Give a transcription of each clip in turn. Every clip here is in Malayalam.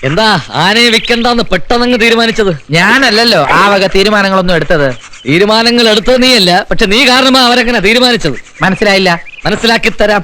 എന്താ ആനയെ വിൽക്കണ്ടെന്ന് പെട്ടെന്നങ്ങ് തീരുമാനിച്ചത്? ഞാനല്ലല്ലോ ആ വക തീരുമാനങ്ങളൊന്നും എടുത്തത്. തീരുമാനങ്ങൾ എടുത്തത് നീയല്ല, പക്ഷെ നീ കാരണമാ അവരെങ്ങനെ തീരുമാനിച്ചത്. മനസ്സിലായില്ല. മനസ്സിലാക്കി തരാം.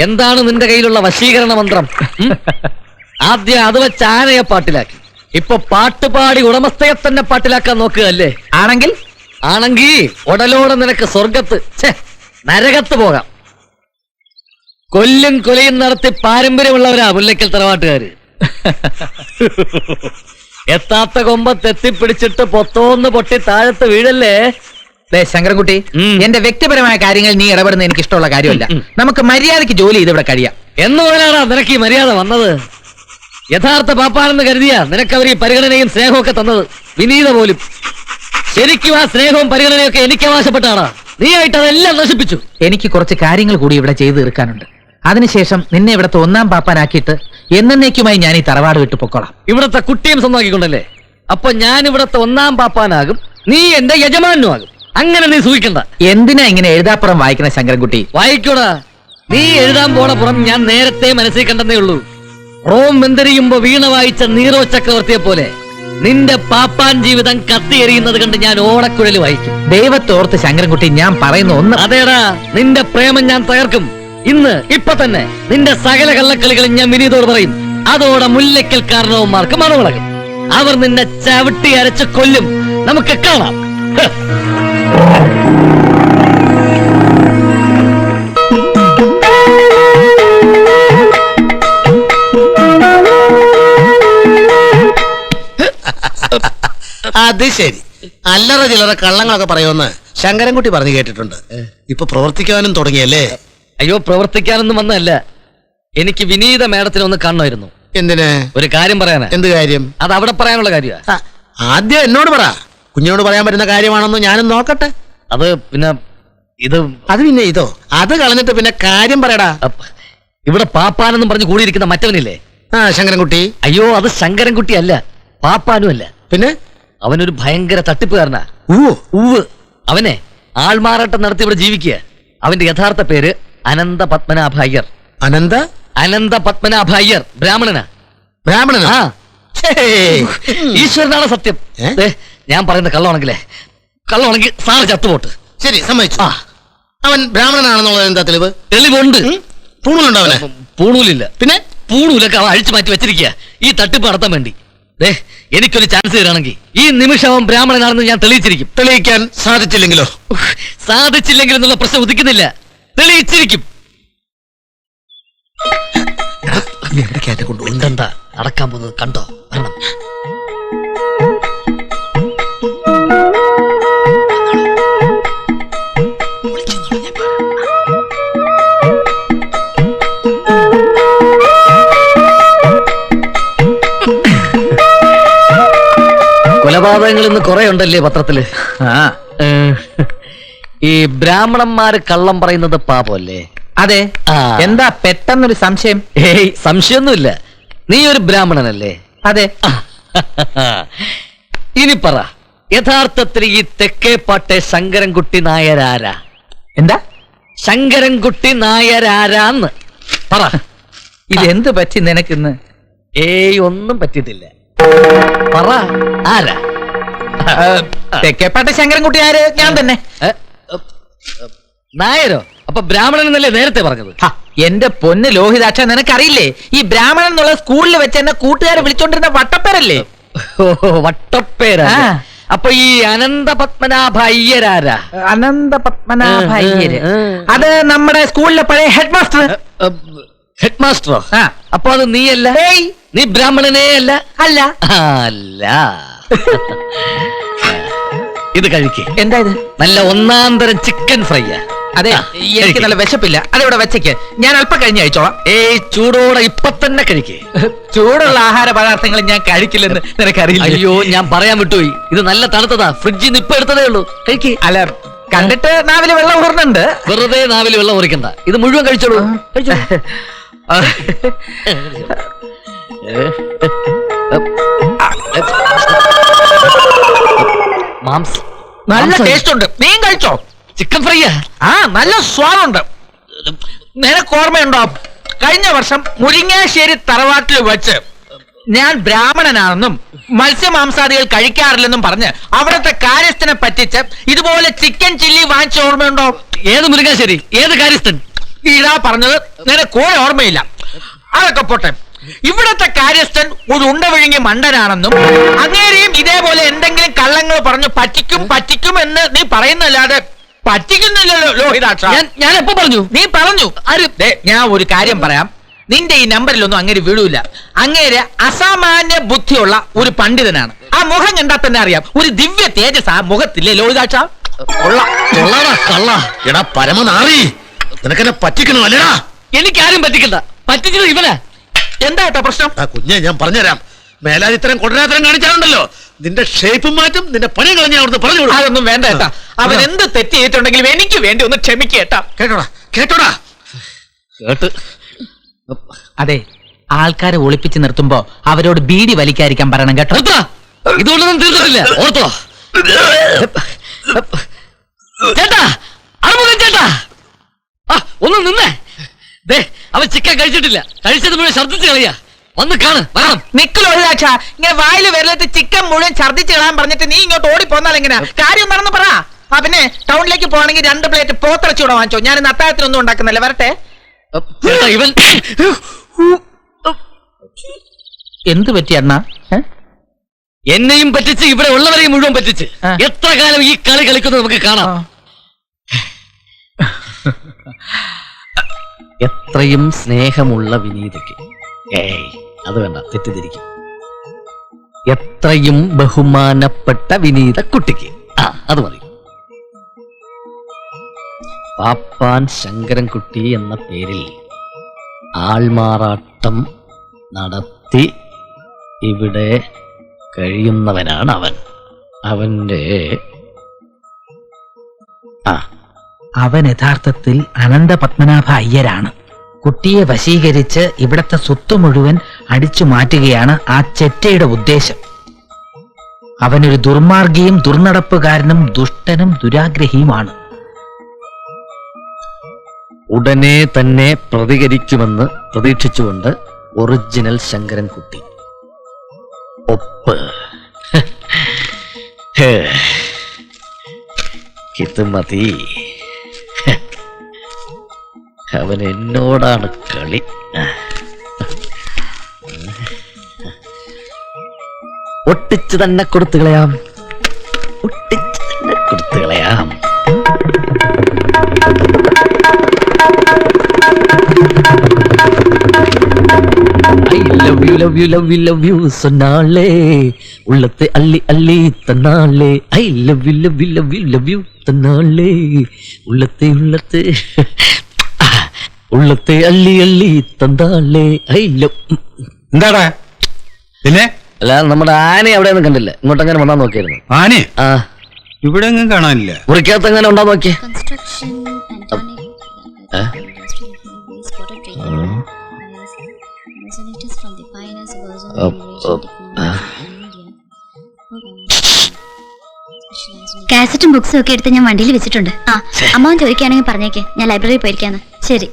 എന്താണ് നിന്റെ കയ്യിലുള്ള വശീകരണ മന്ത്രം? ആദ്യം അത് വെച്ച് ആനയെ പാട്ടിലാക്കി, ഇപ്പൊ പാട്ടുപാടി ഉടമസ്ഥയെ തന്നെ പാട്ടിലാക്കാൻ നോക്കുകയല്ലേ? ആണെങ്കിൽ ഉടലോടെ നിനക്ക് സ്വർഗത്ത് നരകത്ത് പോകാം. കൊല്ലും കൊലയും നടത്തി പാരമ്പര്യമുള്ളവരാ മുല്ലയ്ക്കൽ തറവാട്ടുകാര്. എത്താത്ത കൊമ്പത്ത് എത്തിപ്പിടിച്ചിട്ട് പൊത്തോന്ന് പൊട്ടി താഴത്ത് വീഴല്ലേ. ശങ്കരൻകുട്ടി, എന്റെ വ്യക്തിപരമായ കാര്യങ്ങൾ നീ ഇടപെടുന്ന എനിക്ക് ഇഷ്ടമുള്ള കാര്യമല്ല. നമുക്ക് മര്യാദയ്ക്ക് ജോലി ചെയ്ത് ഇവിടെ കഴിയാം. എന്ന് പോലാണോ നിനക്ക് ഈ മര്യാദ വന്നത്? യഥാർത്ഥ പാപ്പാനെന്ന് കരുതിയാ നിനക്കവർ ഈ പരിഗണനയും സ്നേഹവും ഒക്കെ തന്നത്. വിനീത പോലും ശരിക്കും ആ സ്നേഹവും പരിഗണനയൊക്കെ എനിക്ക് അവകാശപ്പെട്ടാണ്. നീ ആയിട്ട് അതെല്ലാം നശിപ്പിച്ചു. എനിക്ക് കുറച്ച് കാര്യങ്ങൾ കൂടി ഇവിടെ ചെയ്തു തീർക്കാനുണ്ട്. അതിനുശേഷം നിന്നെ ഇവിടുത്തെ ഒന്നാം പാപ്പാനാക്കിയിട്ട് എന്നേക്കുമായി ഞാൻ ഈ തറവാട് വിട്ടു പൊക്കോളാം. ഇവിടത്തെ കുട്ടിയും സ്വന്തമാക്കിക്കൊണ്ടല്ലേ? അപ്പൊ ഞാൻ ഇവിടത്തെ ഒന്നാം പാപ്പാനാകും, നീ എന്റെ യജമാനും ആകും. അങ്ങനെ നീ സൂഹിക്കണ്ട. എന്തിനാ ഇങ്ങനെ എഴുതാപ്പുറം വായിക്കണ ശങ്കരൻകുട്ടി? വായിക്കൂടാ. നീ എഴുതാൻ പോണ പുറം ഞാൻ നേരത്തെ മനസ്സിൽ കണ്ടെന്നേ ഉള്ളൂ. റോം വെന്തരിയുമ്പോ വീണ വായിച്ച നീറോ ചക്രവർത്തിയെ പോലെ നിന്റെ പാപ്പാൻ ജീവിതം കത്തിയെറിയുന്നത് കണ്ട് ഞാൻ ഓടക്കുഴൽ വായിക്കും. ദൈവത്തോർത്ത് ശങ്കരൻകുട്ടി, ഞാൻ പറയുന്ന ഒന്ന്. അതേടാ, നിന്റെ പ്രേമം ഞാൻ തകർക്കും. ഇപ്പൊ തന്നെ നിന്റെ സകല കള്ളക്കളികളും ഞാൻ വിനീതോട് പറയും. അതോടെ മുല്ലയ്ക്കൽ കാരണവന്മാർക്ക് മണമുളകും. അവർ നിന്നെ ചവിട്ടി അരച്ച് കൊല്ലും. നമുക്ക് കാണാം. അത് ശരി. അല്ലറ ചില്ലറ കള്ളങ്ങളൊക്കെ പറയുമെന്ന് ശങ്കരൻകുട്ടി പറഞ്ഞു കേട്ടിട്ടുണ്ട്. ഇപ്പൊ പ്രവർത്തിക്കാനും തുടങ്ങിയല്ലേ? അയ്യോ, പ്രവർത്തിക്കാനൊന്നും വന്നതല്ല. എനിക്ക് വിനീത മേഡത്തിനെ ഒന്ന് കാണണമായിരുന്നു. എന്തിന്? ഒരു കാര്യം പറയാനാ. എന്ത് കാര്യം? അത് അവിടെ പറയാനുള്ള കാര്യമാ. ആദ്യം എന്നോട് പറ. കുഞ്ഞോട് പറയാൻ പറ്റുന്ന കാര്യമാണെന്ന് ഞാനും നോക്കട്ടെ. അത് പിന്നെ ഇതോ അത് കളഞ്ഞിട്ട് പിന്നെ കാര്യം പറയടാ. ഇവിടെ പാപ്പാനെന്നും പറഞ്ഞു കൂടിയിരിക്കുന്ന മറ്റവനില്ലേ? ശങ്കരൻകുട്ടി. അയ്യോ, അത് ശങ്കരൻകുട്ടി അല്ല, പാപ്പാനും അല്ല. പിന്നെ അവനൊരു ഭയങ്കര തട്ടിപ്പുകാരനാ. അവനെ ആൾമാറാട്ടം നടത്തി ഇവിടെ ജീവിക്കുക. അവന്റെ യഥാർത്ഥ പേര് അനന്ത പത്മനാഭ അയ്യർ. അനന്ത പത്മനാഭ അയ്യർ. ബ്രാഹ്മണനാ. ഈശ്വരനാണ് സത്യം. ഞാൻ പറയുന്ന കള്ളമാണെങ്കിൽ സാറ് ചത്തുപോട്ട്. ശരി, സമ്മതിച്ചു. അവൻ ബ്രാഹ്മണനാണെന്നുള്ളത് എന്താ തെളിവ്? തെളിവുണ്ട്. പൂണൂലുണ്ടോ അവന്? പൂണൂലില്ല. പിന്നെ പൂണൂലൊക്കെ അവൻ അഴിച്ചു മാറ്റി വെച്ചിരിക്കുക ഈ തട്ടിപ്പ് നടത്താൻ വേണ്ടി. എനിക്കൊരു ചാൻസ് തരാണെങ്കിൽ ഈ നിമിഷം അവൻ ബ്രാഹ്മണനാണെന്ന് ഞാൻ തെളിയിച്ചിരിക്കും. തെളിയിക്കാൻ സാധിച്ചില്ലെങ്കിലോ? സാധിച്ചില്ലെങ്കിലെന്നുള്ള പ്രശ്നം ഉദിക്കുന്നില്ല. തെളിയിച്ചിരിക്കും. എന്താ നടക്കാൻ പോകുന്നത് കണ്ടോ? വരണം. കൊലപാതകങ്ങൾ ഇന്ന് കുറെ ഉണ്ടല്ലേ പത്രത്തില്? ഈ ബ്രാഹ്മണന്മാര് കള്ളം പറയുന്നത് പാപമല്ലേ? അതെ. എന്താ പെട്ടെന്നൊരു സംശയം? സംശയമൊന്നുമില്ല. നീ ഒരു ബ്രാഹ്മണനല്ലേ? അതെ. ഇനി പറ, യഥാർത്ഥത്തിൽ ഈ തെക്കേപ്പാട്ടെ ശങ്കരൻകുട്ടി നായരാരാ? എന്താ ശങ്കരൻകുട്ടി നായരാരാന്ന് പറ. ഇതെന്ത് പറ്റി നിനക്കിന്ന്? ഒന്നും പറ്റിയിട്ടില്ല. പറ, ആരാ? തെക്കേപ്പാട്ടെ ശങ്കരൻകുട്ടി ആര്? ഞാൻ തന്നെ. നായരോ? അപ്പൊ ബ്രാഹ്മണൻ എന്നല്ലേ നേരത്തെ പറഞ്ഞത്? എന്റെ പൊന്ന് ലോഹിതാക്ഷ, നിനക്കറിയില്ലേ ഈ ബ്രാഹ്മണൻ എന്നുള്ള സ്കൂളിൽ വെച്ച് എന്നെ കൂട്ടുകാരെ വിളിച്ചോണ്ടിരുന്ന വട്ടപ്പേരല്ലേ? വട്ടപ്പേരാ. അപ്പൊ ഈ അനന്ത പത്മനാഭ അയ്യരാരാ? അനന്ത പത്മനാഭ അയ്യര് അത് നമ്മുടെ സ്കൂളിലെ പഴയ ഹെഡ് മാസ്റ്റർ. ഹെഡ് മാസ്റ്ററോ? അപ്പൊ അത് നീയല്ല? നീ ബ്രാഹ്മണനേ അല്ല? അല്ല. അല്ല. ഇത് കഴിക്കേ. എന്താ ഇത്? നല്ല ഒന്നാന്തരം ചിക്കൻ ഫ്രൈയാ. അതെ, എനിക്ക് നല്ല വിശപ്പില്ല. അതിവിടെ വെച്ചേക്ക്, ഞാൻ അല്പം കഴിഞ്ഞ് കഴിച്ചോളാം. ചൂടോടെ ഇപ്പൊ തന്നെ കഴിക്കേ. ചൂടുള്ള ആഹാര പദാർത്ഥങ്ങൾ ഞാൻ കഴിക്കില്ലെന്ന് നിനക്കറിയില്ല. അയ്യോ, ഞാൻ പറയാൻ വിട്ടുപോയി. ഇത് നല്ല തണുത്തതാ. ഫ്രിഡ്ജിൽ നിന്ന് ഇപ്പൊ എടുത്തതേ ഉള്ളൂ. കഴിക്കേ. അല്ല, കണ്ടിട്ട് നാവില് വെള്ളം ഊറുന്നുണ്ട്. വെറുതെ നാവില് വെള്ളം ഊറിക്കണ്ട. ഇത് മുഴുവൻ കഴിച്ചോളൂ. മാംസം നല്ല ടേസ്റ്റ് ഉണ്ട്. നീ കഴിച്ചോ? ചിക്കൻ ഫ്രൈയാ? നല്ല സ്വാദുണ്ട്. നിനക്ക് ഓർമ്മയുണ്ടോ കഴിഞ്ഞ വർഷം മുരിങ്ങാശ്ശേരി തറവാട്ടിൽ വെച്ച് ഞാൻ ബ്രാഹ്മണനാണെന്നും മത്സ്യമാംസാദികൾ കഴിക്കാറില്ലെന്നും പറഞ്ഞ് അവിടുത്തെ കാര്യസ്ഥനെ പറ്റിച്ച് ഇതുപോലെ ചിക്കൻ ചില്ലി വാങ്ങിച്ച ഓർമ്മയുണ്ടോ? ഏത് മുരുകാശ്ശേരി, ഏത് കാര്യസ്ഥൻ? ഇതാ പറഞ്ഞത്, നിനക്ക് ഒരു ഓർമ്മയില്ല. അതൊക്കെ പോട്ടെ. ഇവിടത്തെ കാര്യസ്ഥൻ ഒരു ഉണ്ട വിഴുങ്ങി മണ്ടനാണെന്നും അങ്ങേരെയും ഇതേപോലെ എന്തെങ്കിലും കള്ളങ്ങൾ പറഞ്ഞു പറ്റിക്കും എന്ന് നീ പറയുന്നല്ലാതെ പറ്റിക്കുന്നില്ലല്ലോ ലോഹിതാക്ഷ. ഞാൻ എപ്പോ പറഞ്ഞു? നീ പറഞ്ഞു. ഞാൻ ഒരു കാര്യം പറയാം, നിന്റെ ഈ നമ്പറിലൊന്നും അങ്ങേര് വീഴൂല. അങ്ങേര് അസാമാന്യ ബുദ്ധിയുള്ള ഒരു പണ്ഡിതനാണ്. ആ മുഖം കണ്ടാൽ തന്നെ അറിയാം, ഒരു ദിവ്യ തേജസ് ആ മുഖത്തില്ലേ ലോഹിതാക്ഷ? എടാ പരമനാറി, നിനക്കെന്നെ പറ്റിക്കണോ അല്ലടാ? എനിക്കാരും പറ്റിക്കണ്ട, പറ്റിച്ചത് ഇവനാ. എന്താ കേട്ടോ പ്രശ്നം? ആ കുഞ്ഞെ ഞാൻ പറഞ്ഞുതരാം. മേലാൽ ഇത്തരം കൊടരാത്തരം കാണിച്ചാലുണ്ടല്ലോ നിന്റെ ഷേപ്പും മാറ്റും, നിന്റെ പണി കളഞ്ഞ അവിടുന്ന് പറഞ്ഞു. അതൊന്നും വേണ്ട ഏട്ടാ. അവൻ എന്ത് തെറ്റ് ചെയ്തിട്ടുണ്ടെങ്കിലും എനിക്ക് വേണ്ടി ഒന്ന് ക്ഷമിക്കേട്ടാ. കേട്ടോടാ കേട്ടോടാ കേട്ട്. അതെ, ആൾക്കാരെ ഒളിപ്പിച്ച് നിർത്തുമ്പോ അവരോട് ബീഡി വലിക്കാതിരിക്കാൻ പറയണം കേട്ടോ. ഇതുകൊണ്ടൊന്നും തീർന്നിട്ടില്ല, ഓർത്തോ. ചേട്ടാ, അറുമുഖൻ ചേട്ടാ, ഒന്ന് നിന്നേ. ദേ, അവൻ ചിക്കൻ കഴിച്ചിട്ടില്ല, കഴിച്ചത് മുഴുവൻ ഛർദ്ദിച്ച് കളയാ. വന്ന് കാണ്, വരണം. നിക്കലോഹിതാക്ഷ, ഇങ്ങനെ വായിൽ വരലത്ത് ചിക്കൻ മുഴുവൻ ഛർദ്ദിച്ച് കളയാൻ പറഞ്ഞിട്ട് നീ ഇങ്ങോട്ട് ഓടി പോന്നാൽ എങ്ങനെയാ? കാര്യം നടന്ന് പറ. പിന്നെ ടൗണിലേക്ക് പോകണമെങ്കിൽ 2 പ്ലേറ്റ് പോത്തിറച്ചൂടെ വാങ്ങിച്ചോ. ഞാൻ ഇന്ന് അത്താഴത്തിനൊന്നും ഉണ്ടാക്കുന്നില്ല, വരട്ടെ. ചേട്ടാ, ഇവൻ എന്ത് പറ്റി അണ്ണാ? എന്നെയും പറ്റിച്ച് ഇവിടെ ഉള്ളവരെയും മുഴുവൻ പറ്റിച്ച് എത്ര കാലം ഈ കളി കളിക്കുന്നത് നമുക്ക് കാണാം. എത്രയും സ്നേഹമുള്ള വിനീതയ്ക്ക്, അത് വേണ്ട, തെറ്റിദ്ധരിക്കും. എത്രയും ബഹുമാനപ്പെട്ട വിനീത കുട്ടിക്ക്, അത് മതി. പാപ്പാൻ ശങ്കരൻകുട്ടി എന്ന പേരിൽ ആൾമാറാട്ടം നടത്തി ഇവിടെ കഴിയുന്നവനാണ് അവൻ. അവൻ യഥാർത്ഥത്തിൽ അനന്ത പത്മനാഭ അയ്യരാണ്. കുട്ടിയെ വശീകരിച്ച് ഇവിടത്തെ സ്വത്ത് മുഴുവൻ അടിച്ചു മാറ്റുകയാണ് ആ ചെറ്റയുടെ ഉദ്ദേശം. അവനൊരു ദുർമാർഗിയും ദുർനടപ്പുകാരനും ദുഷ്ടനും ദുരാഗ്രഹിയുമാണ്. ഉടനെ തന്നെ പ്രതികരിക്കുമെന്ന് പ്രതീക്ഷിച്ചുകൊണ്ട് ഒറിജിനൽ ശങ്കരൻകുട്ടി. ഒപ്പ്. ഇത് മതി. അവൻ എന്നോടാണ് കളി. ഒട്ടിച്ച് തന്നെ കൊടുത്തു കളയാം, ഒട്ടിച്ച് തന്നെ കൊടുത്തു കളയാം. I love you, love you, love you, love you சொன்னாலே உள்ளத்தை அள்ளி அள்ளி தன்னாலே. I love you, love you, love you, love you தன்னாலே உள்ளத்தை உள்ளத்தை അള്ളി അള്ളി തന്നാലേ. I love. എന്താടാ പിന്നെ? അല്ല, നമ്മുടെ ആന അവിടെ ഒന്നും കണ്ടില്ല, ഇങ്ങോട്ടെങ്ങനെ വന്നാ നോക്കിയായിരുന്നു. ആനയെ ആ, ഇവിടെ എങ്ങും കാണാനില്ല. മുറിക്കകത്ത് എങ്ങനെ ഉണ്ടാ നോക്കിയേ. കാസറ്റും ബുക്സും ഒക്കെ എടുത്ത് ഞാൻ വണ്ടിയിൽ വെച്ചിട്ടുണ്ട്. അമ്മാവൻ ചോദിക്കുകയാണെങ്കിൽ പറഞ്ഞേക്കെ, ഞാൻ ലൈബ്രറിയിൽ പോയിരിക്കാന്ന്. ശരി.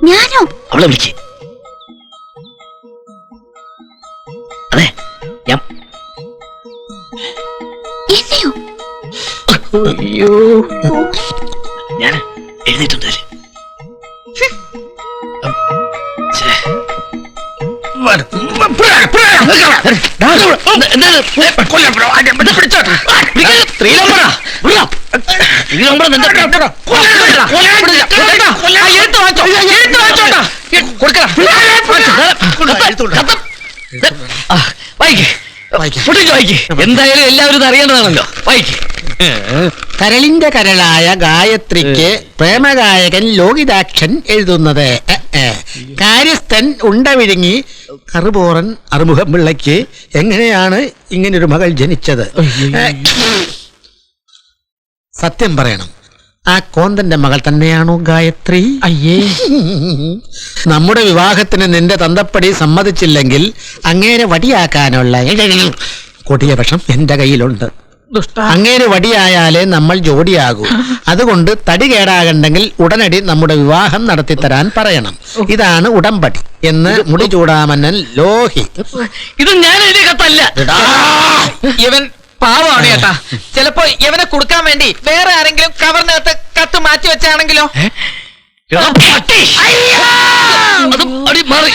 ഞാനോ? അവളെ വിളിക്കേ. അതെ, ഞാൻ. എന്നെയോ? അയ്യോ, ഞാൻ എഴുതിയിട്ടുണ്ട്. എന്തായാലും എല്ലാവരും ഇത് അറിയേണ്ടതാണല്ലോ. വായിക്കേ. കരളിന്റെ കരളായ ഗായത്രിക്ക് പ്രേമഗായകൻ ലോകിതാക്ഷൻ എഴുതുന്നത്. കാര്യസ്ഥൻ ഉണ്ട വിഴുങ്ങി കറുപോറൻ അറുമുഖം പിള്ളയ്ക്ക് എങ്ങനെയാണ് ഇങ്ങനൊരു മകൾ ജനിച്ചത്? സത്യം പറയണം, ആ കോന്തന്റെ മകൾ തന്നെയാണോ ഗായത്രി? അയ്യേ, നമ്മുടെ വിവാഹത്തിന് നിന്റെ തന്തപ്പടി സമ്മതിച്ചില്ലെങ്കിൽ അങ്ങേരെ വടിയാക്കാനുള്ള കൊടിയ പക്ഷം എന്റെ കയ്യിലുണ്ട്. ദുഷ്ട. അങ്ങേര് വടിയായാലേ നമ്മൾ ജോഡിയാകൂ. അതുകൊണ്ട് തടി കേടാകണ്ടെങ്കിൽ ഉടനടി നമ്മുടെ വിവാഹം നടത്തി തരാൻ പറയണം. ഇതാണ് ഉടമ്പടി എന്ന് മുടി ചൂടാമന്നൻ ലോഹി. ഇത് ഞാൻ എഴുതിയ കത്തല്ല. ഇവൻ പാവമാണ് ചേട്ടാ. ചിലപ്പോ ഇവനെ കൊടുക്കാൻ വേണ്ടി വേറെ ആരെങ്കിലും കവറിനകത്ത് കത്ത് മാറ്റി വെച്ചാണെങ്കിലോ? എടാ, പട്ടി. അതും അടി മാറി.